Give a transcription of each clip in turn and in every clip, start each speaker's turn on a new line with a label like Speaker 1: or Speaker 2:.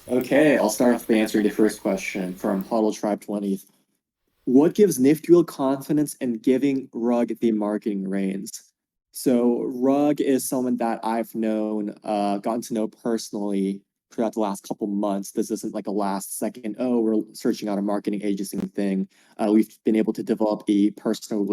Speaker 1: Okay, I'll start off by answering the first question from Huddle Tribe 20. What gives NiftyWhale confidence in giving Rug the marketing reins? So Rug is someone that I've known, gotten to know personally throughout the last couple months. This isn't like a last second, oh, we're searching out a marketing agency thing. We've been able to develop a personal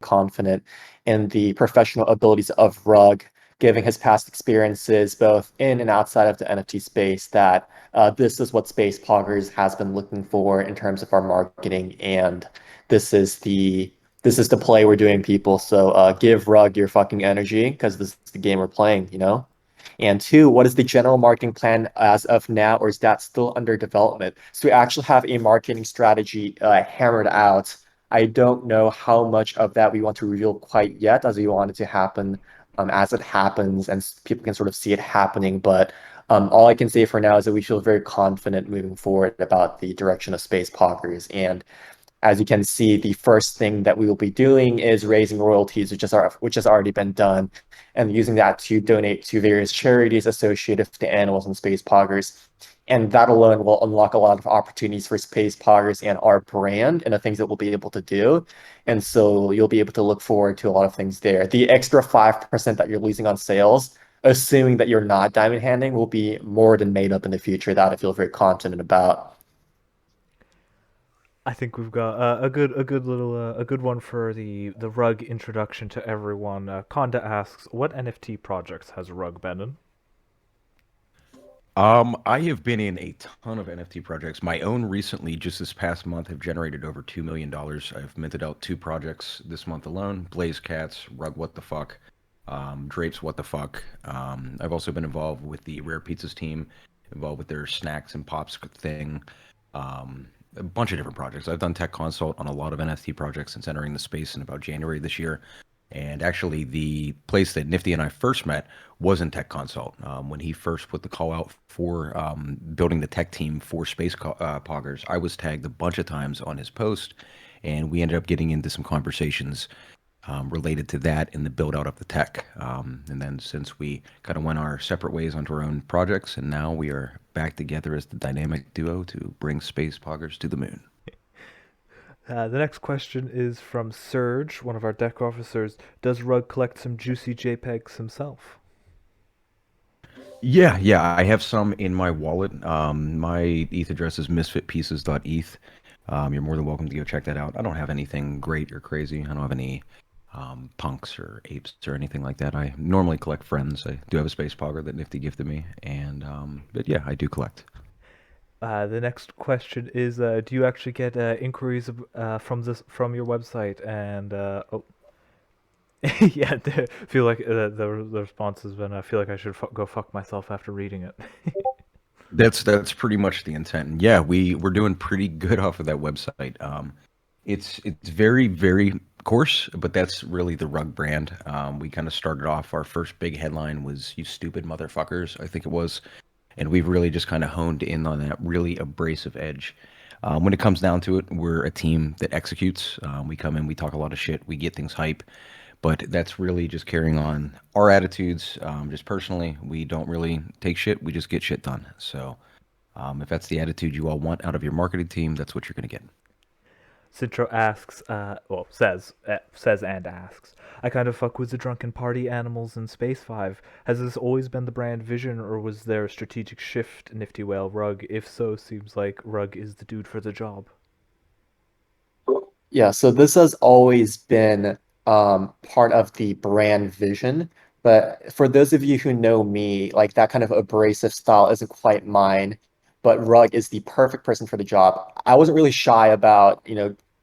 Speaker 1: confident in the professional abilities of Rug, given his past experiences both in and outside of the NFT space, that this is what Space Poggers has been looking for in terms of our marketing, and this is the this is the play we're doing, people. So give Rug your fucking energy because this is the game we're playing, you know? And two, what is the general marketing plan as of now, or is that still under development? So we actually have a marketing strategy hammered out. I don't know how much of that we want to reveal quite yet, as we want it to happen as it happens, and people can sort of see it happening. But all I can say for now is that we feel very confident moving forward about the direction of Space Poggers. And as you can see, the first thing that we will be doing is raising royalties, which has already been done, and using that to donate to various charities associated with the animals and space poggers. And that alone will unlock a lot of opportunities for space poggers and our brand and the things that we'll be able to do. And so you'll be able to look forward to a lot of things there. The extra 5% that you're losing on sales, assuming that you're not diamond handing, will be more than made up in the future. That I feel very confident about.
Speaker 2: I think we've got a good one for the Rug introduction to everyone. Conda asks, what NFT projects has Rug been in?
Speaker 3: I have been in a ton of NFT projects. My own recently, just this past month, have generated over $2 million. I've minted out two projects this month alone: Blaze Cats, Rug What the Fuck, Drapes What the Fuck. I've also been involved with the Rare Pizzas team, involved with their snacks and pops thing. A bunch of different projects. I've done tech consult on a lot of NFT projects since entering the space in about January this year. And actually, the place that Nifty and I first met was in Tech Consult. When he first put the call out for building the tech team for Poggers, I was tagged a bunch of times on his post, and we ended up getting into some conversations related to that in the build out of the tech. And then since we kind of went our separate ways onto our own projects, and now we are back together as the dynamic duo to bring Space Poggers to the moon.
Speaker 2: The next question is from Serge, one of our deck officers. Does Rug collect some juicy JPEGs himself?
Speaker 3: Yeah, I have some in my wallet. My ETH address is misfitpieces.eth. You're more than welcome to go check that out. I don't have anything great or crazy. I don't have any punks or apes or anything like that. I normally collect friends. I do have a space pogger that Nifty gifted me, and but yeah, I do collect.
Speaker 2: The next question is, do you actually get inquiries from your website? And oh, yeah, feel like the response has been, I feel like I should go fuck myself after reading it.
Speaker 3: That's pretty much the intent. And yeah, we're doing pretty good off of that website. It's very coarse, but that's really the Rug brand. We kind of started off. Our first big headline was "You stupid motherfuckers," I think it was, and we've really just kind of honed in on that really abrasive edge. When it comes down to it, we're a team that executes. We come in, we talk a lot of shit, we get things hype, but that's really just carrying on our attitudes. Just personally, we don't really take shit; we just get shit done. So, if that's the attitude you all want out of your marketing team, that's what you're gonna get.
Speaker 2: Citro asks, says and asks, I kind of fuck with the drunken party animals in Space 5. Has this always been the brand vision, or was there a strategic shift, Nifty Whale Rug? If so, seems like Rug is the dude for the job.
Speaker 1: Yeah, so this has always been part of the brand vision. But for those of you who know me, like that kind of abrasive style isn't quite mine. But Rug is the perfect person for the job. I wasn't really shy about,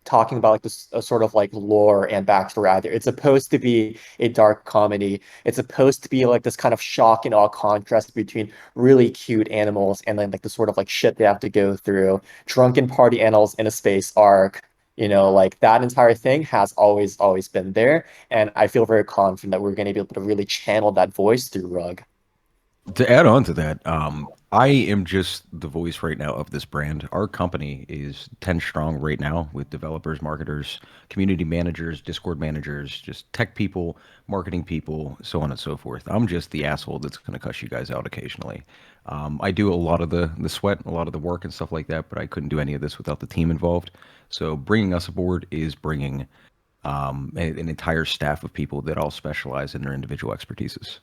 Speaker 1: talking about like this sort of like lore and backstory either. It's supposed to be a dark comedy. It's supposed to be like this kind of shock and awe contrast between really cute animals and then like the sort of like shit they have to go through. Drunken party animals in a space arc. Like that entire thing has always been there. And I feel very confident that we're going to be able to really channel that voice through Rug.
Speaker 3: To add on to that, I am just the voice right now of this brand. Our company is 10 strong right now with developers, marketers, community managers, Discord managers, just tech people, marketing people, so on and so forth. I'm just the asshole that's going to cuss you guys out occasionally. I do a lot of the sweat, a lot of the work and stuff like that, but I couldn't do any of this without the team involved. So bringing us aboard is bringing an entire staff of people that all specialize in their individual expertises.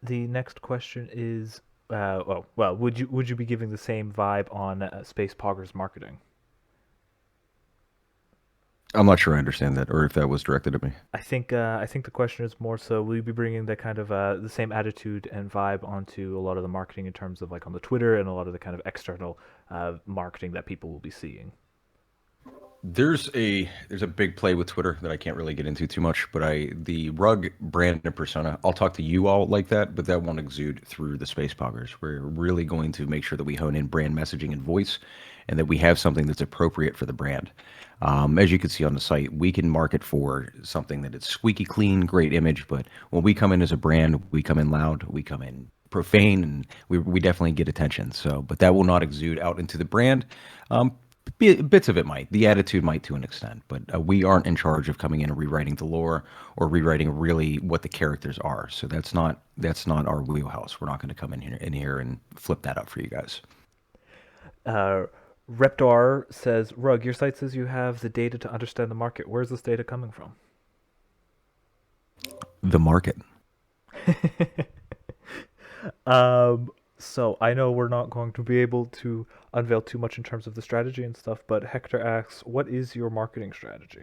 Speaker 2: The next question is, would you be giving the same vibe on Space Poggers Marketing?
Speaker 3: I'm not sure I understand that, or if that was directed at me.
Speaker 2: I think the question is more so, will you be bringing that kind of the same attitude and vibe onto a lot of the marketing in terms of like on the Twitter and a lot of the kind of external marketing that people will be seeing?
Speaker 3: There's a big play with Twitter that I can't really get into too much, but the Rug brand and persona, I'll talk to you all like that, but that won't exude through the Space Poggers. We're really going to make sure that we hone in brand messaging and voice, and that we have something that's appropriate for the brand. As you can see on the site, we can market for something that is squeaky clean, great image, but when we come in as a brand, we come in loud, we come in profane, and we definitely get attention. So, but that will not exude out into the brand. Bits of it might. The attitude might to an extent, but we aren't in charge of coming in and rewriting the lore or rewriting really what the characters are. So that's not our wheelhouse. We're not going to come in here and flip that up for you guys.
Speaker 2: Uh, Reptar says, Rug, your site says you have the data to understand the market. Where's this data coming from?
Speaker 3: The market.
Speaker 2: So I know we're not going to be able to unveil too much in terms of the strategy and stuff, but Hector asks, what is your marketing strategy?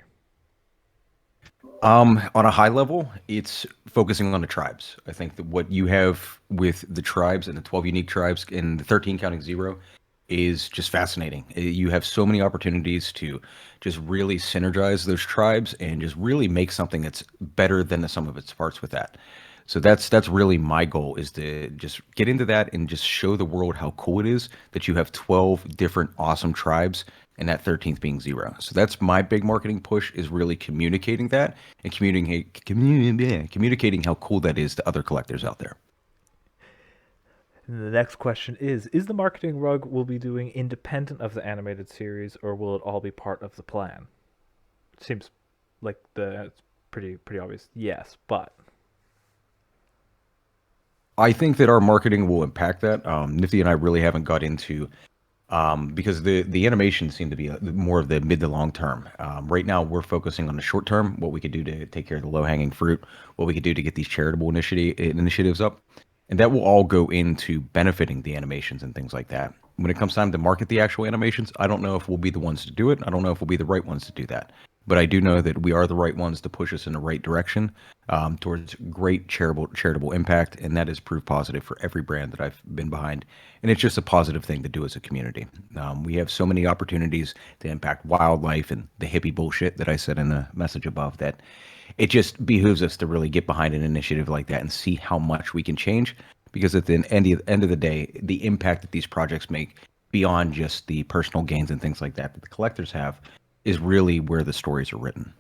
Speaker 3: On a high level, it's focusing on the tribes. I think that what you have with the tribes and the 12 unique tribes and the 13 counting zero is just fascinating. You have so many opportunities to just really synergize those tribes and just really make something that's better than the sum of its parts with that. So that's really my goal, is to just get into that and just show the world how cool it is that you have 12 different awesome tribes and that 13th being zero. So that's my big marketing push, is really communicating that and communicating how cool that is to other collectors out there.
Speaker 2: And the next question is the marketing Rug will be doing independent of the animated series, or will it all be part of the plan? Seems like it's pretty obvious. Yes, but
Speaker 3: I think that our marketing will impact that. Nifty and I really haven't got into, because the animations seem to be more of the mid to long term. Right now, we're focusing on the short term, what we could do to take care of the low hanging fruit, what we could do to get these charitable initiatives up, and that will all go into benefiting the animations and things like that. When it comes time to market the actual animations, I don't know if we'll be the ones to do it. I don't know if we'll be the right ones to do that. But I do know that we are the right ones to push us in the right direction, towards great charitable impact, and that is proof positive for every brand that I've been behind. And it's just a positive thing to do as a community. We have so many opportunities to impact wildlife and the hippie bullshit that I said in the message above, that it just behooves us to really get behind an initiative like that and see how much we can change. Because at the end of the day, the impact that these projects make, beyond just the personal gains and things like that the collectors have, is really where the stories are written.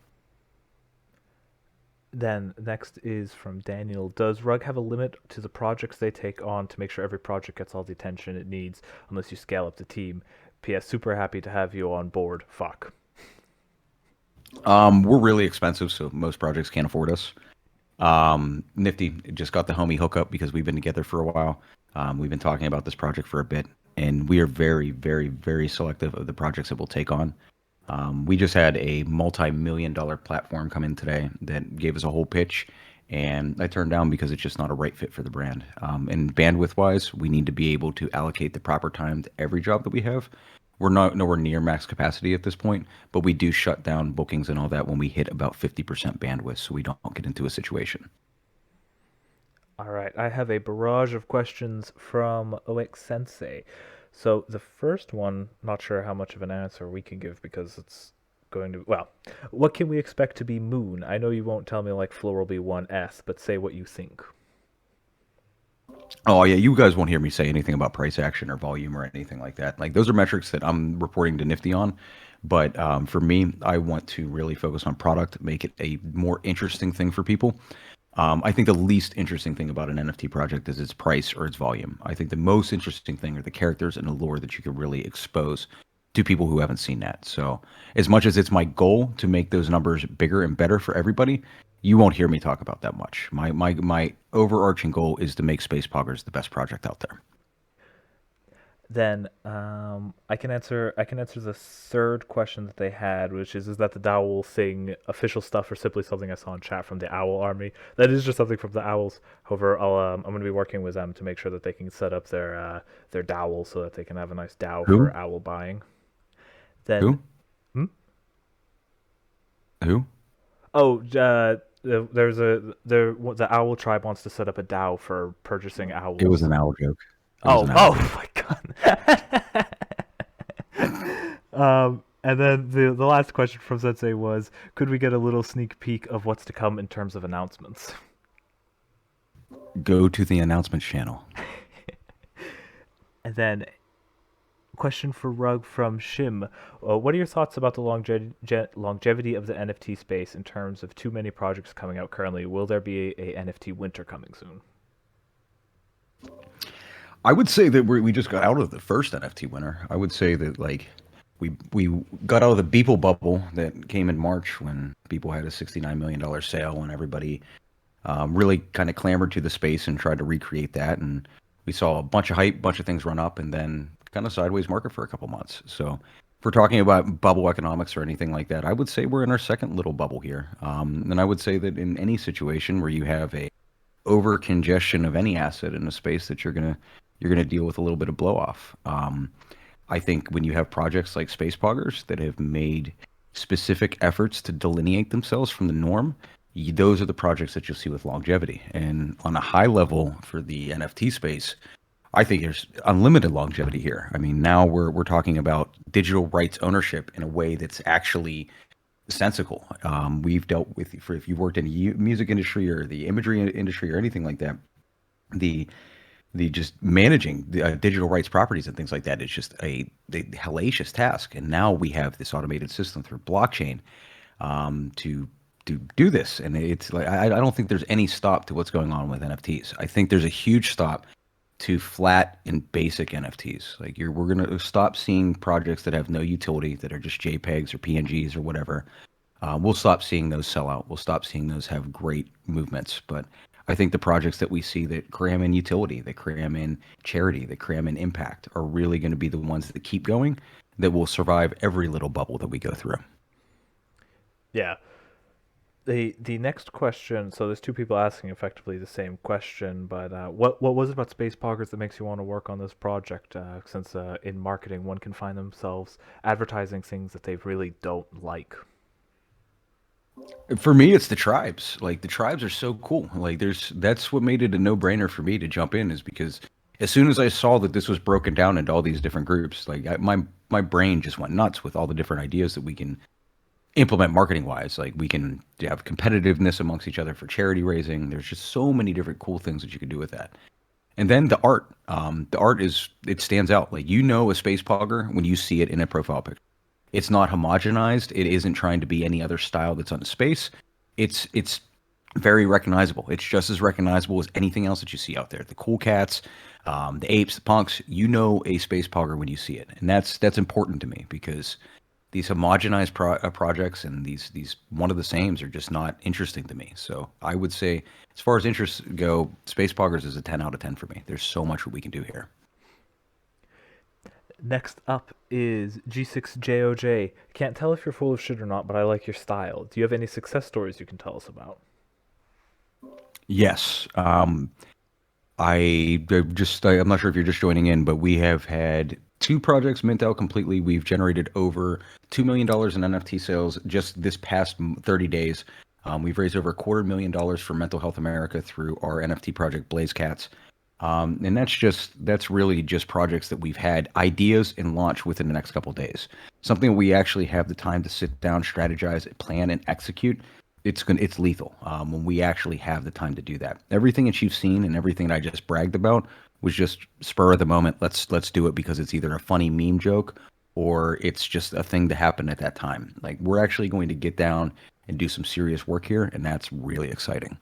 Speaker 2: then next is from Daniel. Does Rug have a limit to the projects they take on to make sure every project gets all the attention it needs, unless you scale up the team? P.S. Super happy to have you on board. Fuck.
Speaker 3: We're really expensive, so most projects can't afford us. Nifty just got the homie hookup because we've been together for a while. We've been talking about this project for a bit, and we are very, very, very selective of the projects that we'll take on. We just had a multi-million-dollar platform come in today that gave us a whole pitch, and I turned down because it's just not a right fit for the brand. And bandwidth-wise, we need to be able to allocate the proper time to every job that we have. We're not nowhere near max capacity at this point, but we do shut down bookings and all that when we hit about 50% bandwidth, so we don't get into a situation.
Speaker 2: All right, I have a barrage of questions from OX Sensei. So the first one, not sure how much of an answer we can give because it's going to, well, what can we expect to be Moon? I know you won't tell me like Floor will be 1S, but say what you think.
Speaker 3: Oh yeah, you guys won't hear me say anything about price action or volume or anything like that. Like, those are metrics that I'm reporting to Nifty on. But for me, I want to really focus on product, make it a more interesting thing for people. I think the least interesting thing about an NFT project is its price or its volume. I think the most interesting thing are the characters and the lore that you can really expose to people who haven't seen that. So, as much as it's my goal to make those numbers bigger and better for everybody, you won't hear me talk about that much. My overarching goal is to make Space Poggers the best project out there.
Speaker 2: Then I can answer the third question that they had, which is that the Dowel thing official stuff or simply something I saw in chat from the Owl Army? That is just something from the Owls. However, I'm going to be working with them to make sure that they can set up their Dowel so that they can have a nice Dow
Speaker 3: Who?
Speaker 2: for owl buying. Then,
Speaker 3: Who?
Speaker 2: hmm?
Speaker 3: Who?
Speaker 2: Oh, the Owl tribe wants to set up a Dow for purchasing owls.
Speaker 3: It was an owl joke.
Speaker 2: Oh my god. And then the last question from Sensei was, could we get a little sneak peek of what's to come in terms of announcements?
Speaker 3: Go to the announcements channel.
Speaker 2: And then, question for Rug from Shim. What are your thoughts about the longevity of the NFT space in terms of too many projects coming out currently? Will there be a NFT winter coming soon?
Speaker 3: I would say that we just got out of the first NFT winter. I would say that like we got out of the Beeple bubble that came in March when Beeple had a $69 million sale and everybody really kind of clamored to the space and tried to recreate that. And we saw a bunch of hype, bunch of things run up, and then kind of sideways market for a couple months. So if we're talking about bubble economics or anything like that, I would say we're in our second little bubble here. And I would say that in any situation where you have a over congestion of any asset in a space that you're gonna deal with a little bit of blow off. I think when you have projects like Space Poggers that have made specific efforts to delineate themselves from the norm, those are the projects that you'll see with longevity. And on a high level for the NFT space, I think there's unlimited longevity here. I mean, now we're talking about digital rights ownership in a way that's actually sensical. We've dealt with, if you've worked in the music industry or the imagery industry or anything like that, the just managing the digital rights properties and things like that is just a hellacious task. And now we have this automated system through blockchain to do this. And it's like I don't think there's any stop to what's going on with NFTs. I think there's a huge stop to flat and basic NFTs. Like we're gonna stop seeing projects that have no utility, that are just JPEGs or PNGs or whatever. We'll stop seeing those sell out. We'll stop seeing those have great movements. But I think the projects that we see that cram in utility, that cram in charity, that cram in impact are really going to be the ones that keep going, that will survive every little bubble that we go through.
Speaker 2: Yeah. The next question, so there's two people asking effectively the same question, but what was it about Space Poggers that makes you want to work on this project? Since in marketing, one can find themselves advertising things that they really don't like.
Speaker 3: For me, it's the tribes. Like the tribes are so cool. Like that's what made it a no-brainer for me to jump in, is because as soon as I saw that this was broken down into all these different groups, like my brain just went nuts with all the different ideas that we can implement marketing wise. Like we can have competitiveness amongst each other for charity raising. There's just so many different cool things that you can do with that. And then the art. The art it stands out. Like a Space Pogger when you see it in a profile picture. It's not homogenized. It isn't trying to be any other style that's on the space. It's very recognizable. It's just as recognizable as anything else that you see out there. The cool cats, the apes, the punks. A Space Pogger when you see it, and that's important to me, because these homogenized projects and these one of the sames are just not interesting to me. So I would say, as far as interests go, Space Poggers is a 10 out of 10 for me. There's so much we can do here.
Speaker 2: Next up is G6JOJ. Can't tell if you're full of shit or not, but I like your style. Do you have any success stories you can tell us about?
Speaker 3: Yes. I'm not sure if you're just joining in, but we have had 2 projects mint out completely. We've generated over $2 million in NFT sales just this past 30 days. We've raised over $250,000 for Mental Health America through our NFT project Blaze Cats. And that's really just projects that we've had ideas and launch within the next couple of days. Something we actually have the time to sit down, strategize, plan, and execute. It's lethal when we actually have the time to do that. Everything that you've seen and everything that I just bragged about was just spur of the moment. Let's do it because it's either a funny meme joke or it's just a thing to happen at that time. Like we're actually going to get down and do some serious work here, and that's really exciting.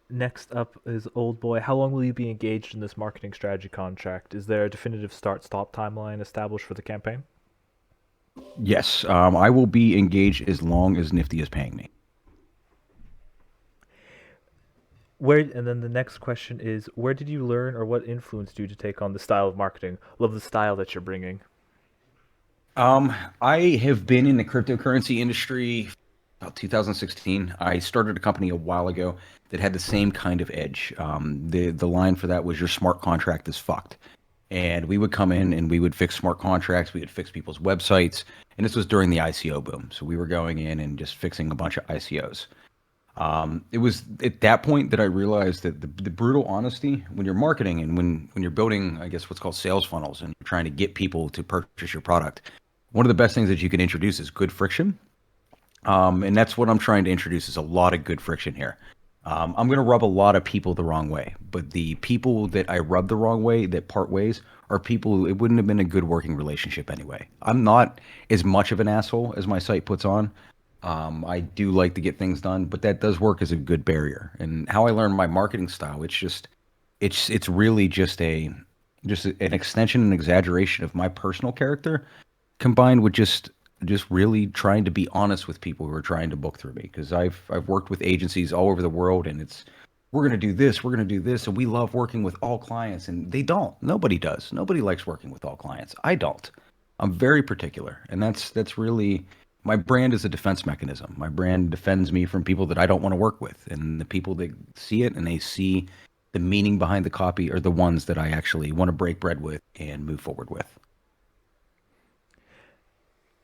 Speaker 2: Next up is Old Boy. How long will you be engaged in this marketing strategy contract? Is there a definitive start-stop timeline established for the campaign?
Speaker 3: Yes, I will be engaged as long as Nifty is paying me.
Speaker 2: And then the next question is, where did you learn or what influenced you to take on the style of marketing? Love the style that you're bringing.
Speaker 3: I have been in the cryptocurrency industry about 2016. I started a company a while ago that had the same kind of edge. The line for that was your smart contract is fucked. And we would come in and we would fix smart contracts. We would fix people's websites. And this was during the ICO boom. So we were going in and just fixing a bunch of ICOs. It was at that point that I realized that the brutal honesty when you're marketing and when you're building, I guess, what's called sales funnels and you're trying to get people to purchase your product, one of the best things that you can introduce is good friction. And that's what I'm trying to introduce is a lot of good friction here. I'm going to rub a lot of people the wrong way, but the people that I rub the wrong way, that part ways, are people it wouldn't have been a good working relationship anyway. I'm not as much of an asshole as my site puts on. I do like to get things done, but that does work as a good barrier. And how I learned my marketing style, it's really just an extension and exaggeration of my personal character combined with just really trying to be honest with people who are trying to book through me because I've worked with agencies all over the world and it's we're going to do this, we're going to do this and we love working with all clients and they don't. Nobody does. Nobody likes working with all clients. I don't. I'm very particular and that's really my brand is a defense mechanism. My brand defends me from people that I don't want to work with and the people that see it and they see the meaning behind the copy are the ones that I actually want to break bread with and move forward with.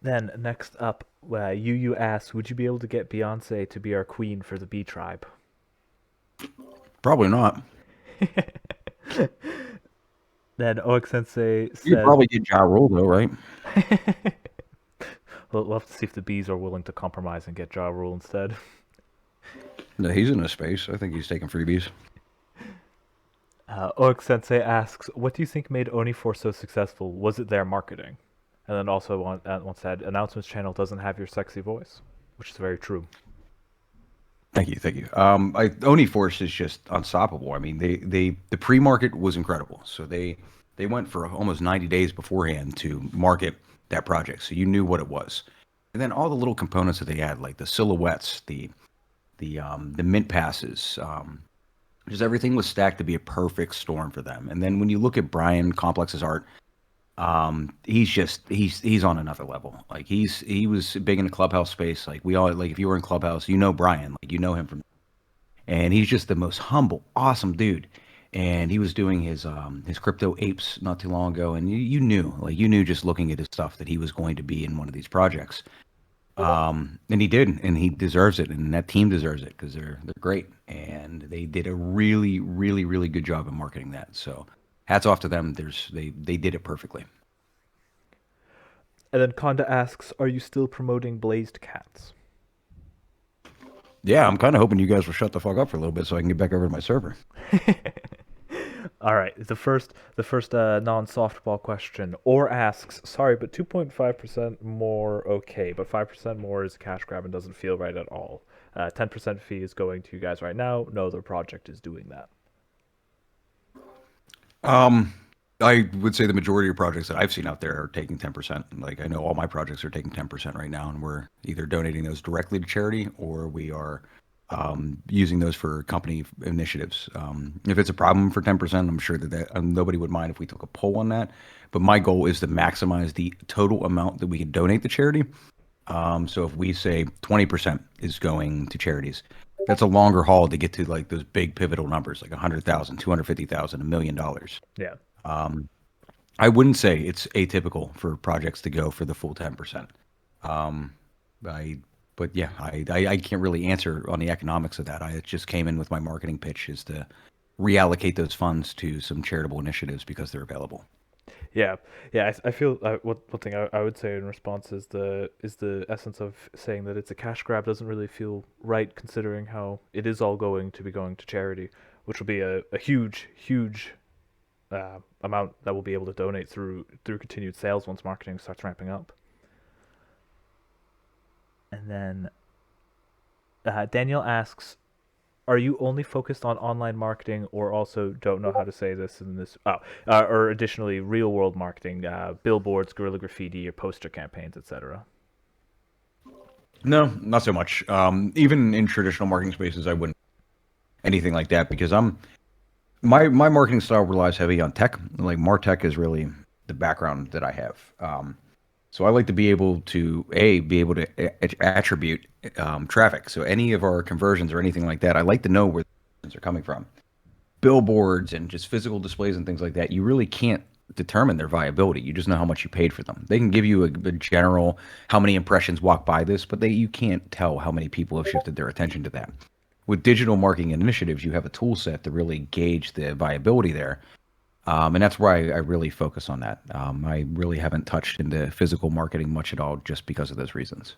Speaker 2: Then next up, Yu asks, would you be able to get Beyonce to be our queen for the B tribe?
Speaker 3: Probably not.
Speaker 2: Then Oak Sensei
Speaker 3: You'd
Speaker 2: says,
Speaker 3: probably get Ja Rule though, right?
Speaker 2: we'll have to see if the bees are willing to compromise and get Ja Rule instead.
Speaker 3: No, he's in a space. I think he's taking freebies.
Speaker 2: Oak Sensei asks, what do you think made Oni4 so successful? Was it their marketing? And then also once that announcements channel doesn't have your sexy voice, which is very true.
Speaker 3: Thank you, thank you. Oni Force is just unstoppable. I mean, the pre-market was incredible. So they went for almost 90 days beforehand to market that project, so you knew what it was. And then all the little components that they had, like the silhouettes, the mint passes, just everything was stacked to be a perfect storm for them. And then when you look at Brian Complex's art, he's on another level. Like he was big in the clubhouse space. Like we all like if you were in clubhouse, you know Brian, like you know him from, and he's just the most humble, awesome dude. And he was doing his crypto apes not too long ago, and you knew just looking at his stuff that he was going to be in one of these projects. And he did, and he deserves it, and that team deserves it because they're great, and they did a really, really, really good job of marketing that. So, hats off to them. They did it perfectly.
Speaker 2: And then Conda asks, are you still promoting Blazed Cats?
Speaker 3: Yeah, I'm kind of hoping you guys will shut the fuck up for a little bit so I can get back over to my server.
Speaker 2: All right, the first non-softball question. Or asks, sorry, but 2.5% more okay, but 5% more is a cash grab and doesn't feel right at all. 10% fee is going to you guys right now. No other project is doing that.
Speaker 3: I would say the majority of projects that I've seen out there are taking 10%. Like I know all my projects are taking 10% right now, and we're either donating those directly to charity or we are using those for company initiatives. If it's a problem for 10%, I'm sure that nobody would mind if we took a poll on that. But my goal is to maximize the total amount that we can donate to charity. So if we say 20% is going to charities, that's a longer haul to get to like those big pivotal numbers, like 100,000, 250,000, $1 million.
Speaker 2: Yeah.
Speaker 3: I wouldn't say it's atypical for projects to go for the full 10%. But yeah, I can't really answer on the economics of that. I just came in with my marketing pitch is to reallocate those funds to some charitable initiatives because they're available.
Speaker 2: Yeah, I feel one thing I would say in response is the essence of saying that it's a cash grab doesn't really feel right considering how it is all going to be going to charity, which will be a huge amount that we'll be able to donate through continued sales once marketing starts ramping up. And then Daniel asks, are you only focused on online marketing, or also don't know how to say this in this? Or additionally, real world marketing, billboards, guerrilla graffiti, or poster campaigns, etc.
Speaker 3: No, not so much. Even in traditional marketing spaces, I wouldn't anything like that because my marketing style relies heavy on tech. Like Martech is really the background that I have. So I like to be able to attribute traffic. So any of our conversions or anything like that, I like to know where the conversions are coming from. Billboards and just physical displays and things like that, you really can't determine their viability. You just know how much you paid for them. They can give you a general how many impressions walk by this, but you can't tell how many people have shifted their attention to that. With digital marketing initiatives, you have a tool set to really gauge the viability there. And that's why I really focus on that. I really haven't touched into physical marketing much at all just because of those reasons.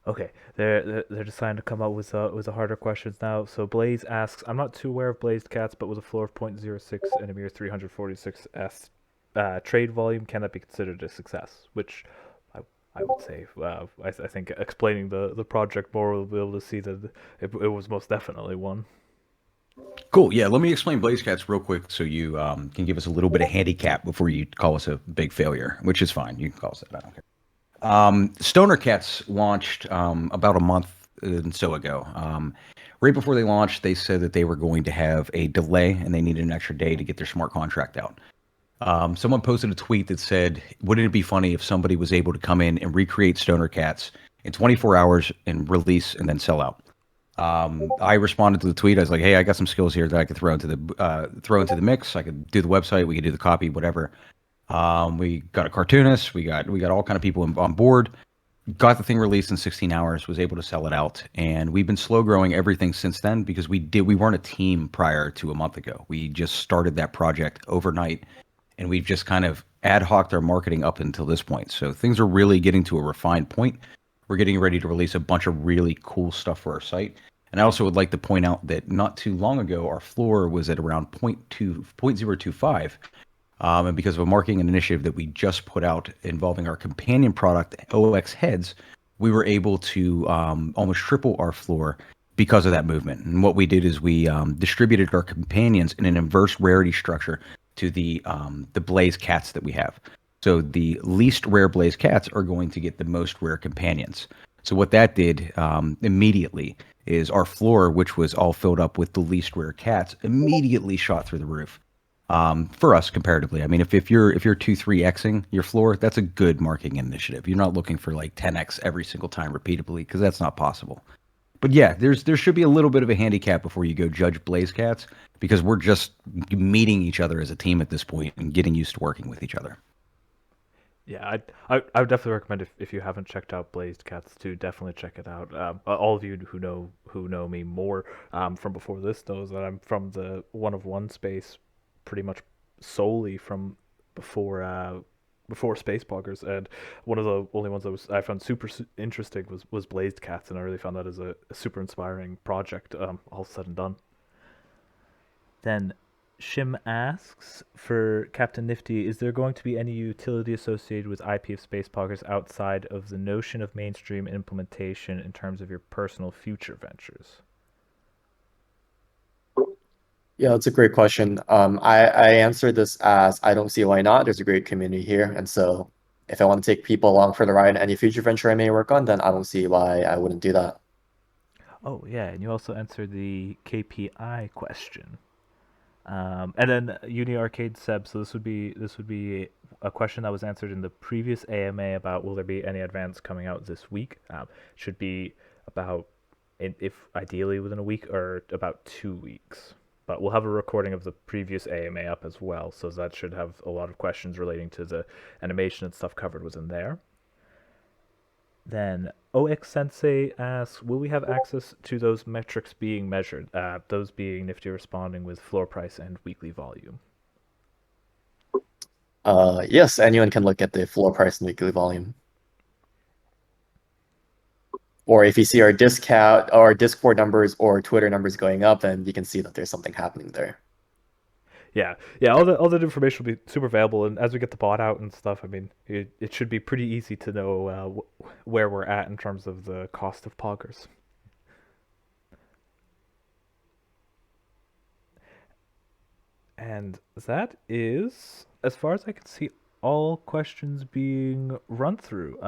Speaker 2: Okay, they're deciding to come up with a harder questions now. So Blaze asks, I'm not too aware of blazed cats, but with a floor of 0.06 and a mere 346s trade volume, can that be considered a success? Which I would say, I think explaining the project more, we'll be able to see that it was most definitely one.
Speaker 3: Cool. Yeah, let me explain Blaze Cats real quick so you can give us a little bit of handicap before you call us a big failure, which is fine. You can call us that. I don't care. Stoner Cats launched about a month and so ago. Right before they launched, they said that they were going to have a delay and they needed an extra day to get their smart contract out. Someone posted a tweet that said, wouldn't it be funny if somebody was able to come in and recreate Stoner Cats in 24 hours and release and then sell out? I responded to the tweet. I was like, hey, I got some skills here that I could throw into the mix. I could do the website. We could do the copy, whatever. We got a cartoonist. We got all kind of people on board. Got the thing released in 16 hours. Was able to sell it out, and we've been slow growing everything since then because we weren't a team prior to a month ago. We just started that project overnight, and we've just kind of ad hoc our marketing up until this point. So things are really getting to a refined point. We're getting ready to release a bunch of really cool stuff for our site. And I also would like to point out that not too long ago, our floor was at around 0.025. And because of a marketing initiative that we just put out involving our companion product, OX Heads, we were able to almost triple our floor because of that movement. And what we did is we distributed our companions in an inverse rarity structure to the Blaze Cats that we have. So the least rare Blaze Cats are going to get the most rare companions. So what that did immediately is our floor, which was all filled up with the least rare cats, immediately shot through the roof. For us comparatively, I mean, if you're 2-3xing your floor, that's a good marketing initiative. You're not looking for like 10x every single time repeatedly because that's not possible. But yeah, there should be a little bit of a handicap before you go judge Blaze Cats because we're just meeting each other as a team at this point and getting used to working with each other.
Speaker 2: Yeah, I would definitely recommend if you haven't checked out Blazed Cats to definitely check it out. All of you who know me more from before this knows that I'm from the one of one space, pretty much solely from before Space Poggers, and one of the only ones I found super interesting was Blazed Cats, and I really found that as a super inspiring project. All said and done. Then Shim asks, for Captain Nifty, is there going to be any utility associated with IP of Space Poggers outside of the notion of mainstream implementation in terms of your personal future ventures?
Speaker 1: Yeah, that's a great question. I answered this as I don't see why not. There's a great community here, and so if I want to take people along for the ride in any future venture I may work on, then I don't see why I wouldn't do that.
Speaker 2: Oh yeah, and you also answered the KPI question. And then Uni Arcade Seb. So this would be a question that was answered in the previous AMA about will there be any advance coming out this week? Should be about if ideally within a week or about 2 weeks. But we'll have a recording of the previous AMA up as well, so that should have a lot of questions relating to the animation and stuff covered within there. Then OX Sensei asks, will we have access to those metrics being measured? Those being Nifty responding with floor price and weekly volume.
Speaker 1: Yes, anyone can look at the floor price and weekly volume. Or if you see our discount or Discord numbers or Twitter numbers going up, then you can see that there's something happening there.
Speaker 2: Yeah, all that information will be super available, and as we get the bot out and stuff, I mean, it should be pretty easy to know where we're at in terms of the cost of poggers. And that is, as far as I can see, all questions being run through.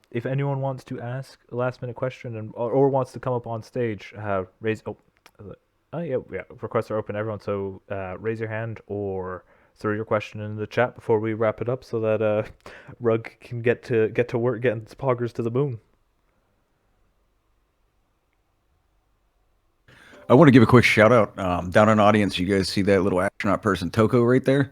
Speaker 2: If anyone wants to ask a last minute question or wants to come up on stage, raise. Yeah. Requests are open, everyone. So raise your hand or throw your question in the chat before we wrap it up, so that Rug can get to work getting his poggers to the moon.
Speaker 3: I want to give a quick shout out down in the audience. You guys see that little astronaut person, Toko, right there?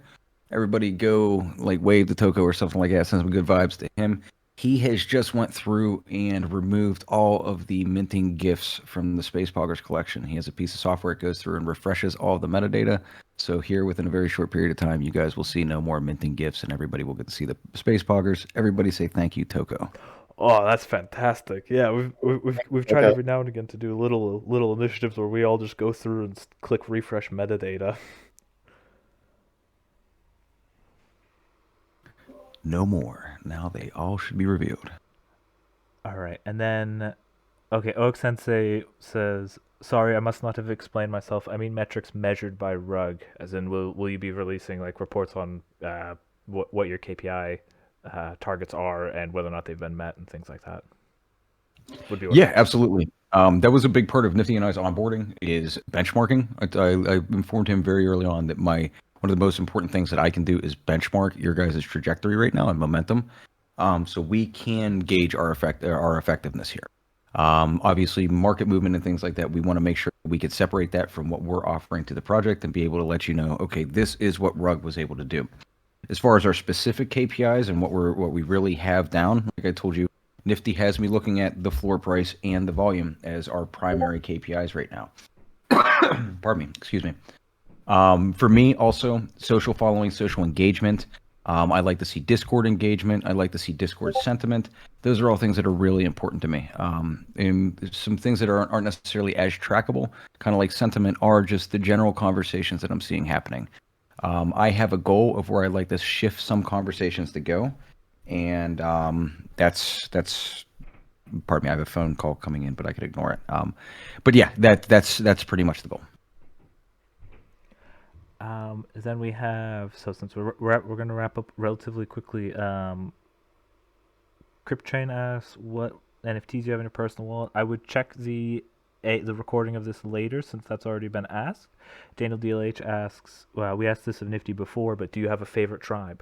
Speaker 3: Everybody go like wave to Toko or something like that. Send some good vibes to him. He has just went through and removed all of the minting gifts from the Space Poggers collection. He has a piece of software that goes through and refreshes all of the metadata. So here, within a very short period of time, you guys will see no more minting gifts, and everybody will get to see the Space Poggers. Everybody say thank you, Toko.
Speaker 2: Oh, that's fantastic! Yeah, we've tried
Speaker 1: Okay.
Speaker 2: every now and again to do little initiatives where we all just go through and click refresh metadata.
Speaker 3: No more. Now they all should be revealed.
Speaker 2: All right, and then okay, Oak Sensei says, "Sorry, I must not have explained myself. I mean metrics measured by Rug, as in will you be releasing like reports on what your KPI targets are and whether or not they've been met and things like that?" Would be what.
Speaker 3: Yeah, absolutely. That was a big part of Nifty and I's onboarding is benchmarking. I informed him very early on that one of the most important things that I can do is benchmark your guys' trajectory right now and momentum, so we can gauge our effectiveness here. Obviously, market movement and things like that, we want to make sure we could separate that from what we're offering to the project and be able to let you know, okay, this is what Rug was able to do. As far as our specific KPIs and what we really have down, like I told you, Nifty has me looking at the floor price and the volume as our primary KPIs right now. Pardon me. Excuse me. For me, also, social following, social engagement. I like to see Discord engagement. I like to see Discord sentiment. Those are all things that are really important to me. And some things that aren't necessarily as trackable, kind of like sentiment, are just the general conversations that I'm seeing happening. I have a goal of where I'd like to shift some conversations to go. And that's pardon me, I have a phone call coming in, but I could ignore it. But yeah, that's pretty much the goal.
Speaker 2: Then we have, so since we're going to wrap up relatively quickly. CryptChain asks, what NFTs you have in your personal wallet? I would check the recording of this later, since that's already been asked. Daniel DLH asks, well, we asked this of Nifty before, but do you have a favorite tribe?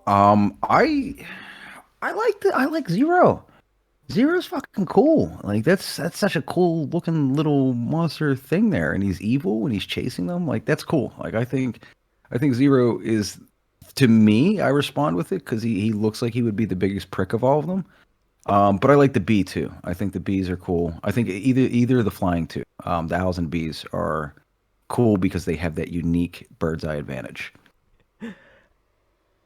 Speaker 3: I like Zero. Zero's fucking cool. Like that's such a cool looking little monster thing there, and he's evil when he's chasing them. Like that's cool. Like I think Zero is, to me, I respond with it because he looks like he would be the biggest prick of all of them. But I like the bee too. I think the bees are cool. I think either of the flying two, the owls and bees are cool because they have that unique bird's eye advantage.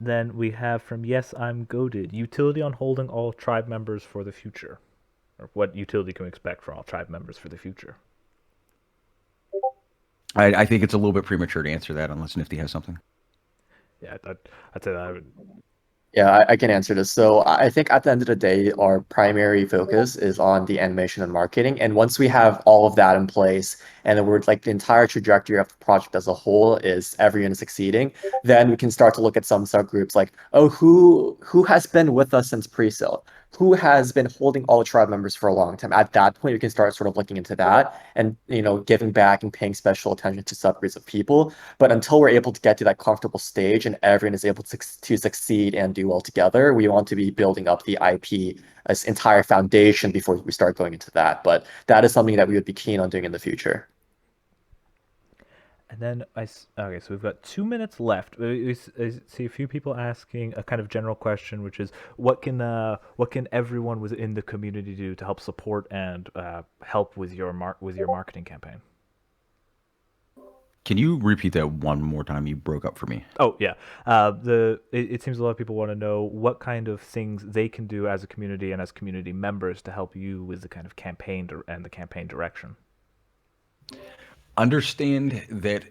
Speaker 2: Then we have from Yes, I'm Goaded. Utility on holding all tribe members for the future. Or what utility can we expect for all tribe members for the future?
Speaker 3: I think it's a little bit premature to answer that unless Nifty has something.
Speaker 2: Yeah, I'd say that I would.
Speaker 1: Yeah, I can answer this. So I think at the end of the day, our primary focus is on the animation and marketing. And once we have all of that in place, and then we're like the entire trajectory of the project as a whole is everyone succeeding, then we can start to look at some subgroups like, oh, who has been with us since pre-sale? Who has been holding all the tribe members for a long time? At that point, we can start sort of looking into that and giving back and paying special attention to subgroups of people. But until we're able to get to that comfortable stage and everyone is able to succeed and do well together, we want to be building up the IP as entire foundation before we start going into that. But that is something that we would be keen on doing in the future.
Speaker 2: And then okay, so we've got 2 minutes left. I see a few people asking a kind of general question, which is what can everyone within the community do to help support and help with your marketing campaign?
Speaker 3: Can you repeat that one more time? You broke up for me.
Speaker 2: Oh yeah, it seems a lot of people want to know what kind of things they can do as a community and as community members to help you with the kind of campaign and the campaign direction.
Speaker 3: Understand that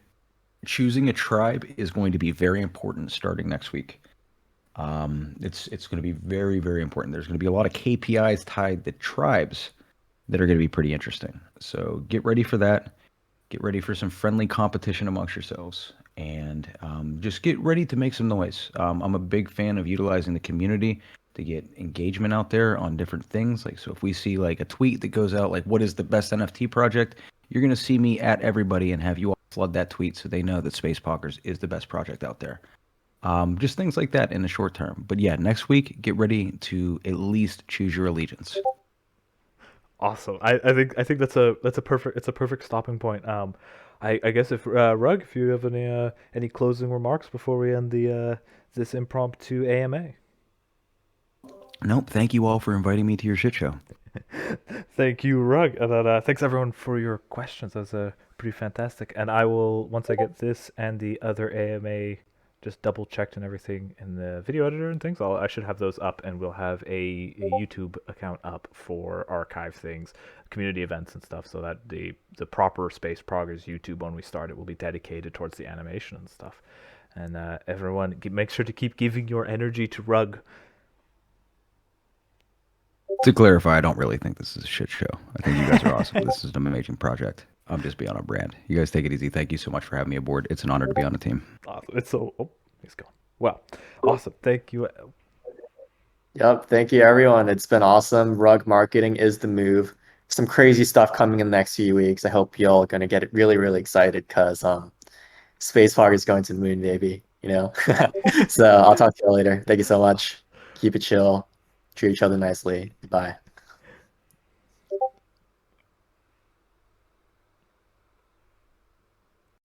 Speaker 3: choosing a tribe is going to be very important starting next week. It's going to be very, very important. There's going to be a lot of KPIs tied to tribes that are going to be pretty interesting. So get ready for that. Get ready for some friendly competition amongst yourselves, and just get ready to make some noise. I'm a big fan of utilizing the community to get engagement out there on different things. Like, so if we see like a tweet that goes out, like, what is the best NFT project? You're going to see me at everybody and have you all flood that tweet so they know that Space Poggers is the best project out there. Just things like that in the short term. But yeah, next week, get ready to at least choose your allegiance.
Speaker 2: Awesome. I think that's a perfect stopping point. I guess if Rug, if you have any closing remarks before we end the this impromptu AMA.
Speaker 3: Nope. Thank you all for inviting me to your shit show.
Speaker 2: Thank you, Rug. And then, thanks everyone for your questions. That was pretty fantastic. And I will, once I get this and the other AMA just double checked and everything in the video editor and things, I should have those up, and we'll have a YouTube account up for archive things, community events and stuff, so that the proper Space Poggers YouTube when we start it will be dedicated towards the animation and stuff. And everyone, make sure to keep giving your energy to Rug.
Speaker 3: To clarify, I don't really think this is a shit show. I think you guys are awesome. This is an amazing project. I'm just being on brand. You guys take it easy. Thank you so much for having me aboard. It's an honor to be on the team.
Speaker 2: Awesome. It's so. Oh, he's gone. Well, awesome. Thank you.
Speaker 1: Yep. Thank you, everyone. It's been awesome. Rug marketing is the move. Some crazy stuff coming in the next few weeks. I hope you all are going to get really, really excited because Space Poggers is going to the moon, baby. You know? So I'll talk to you all later. Thank you so much. Keep it chill. Treat each other nicely. Bye.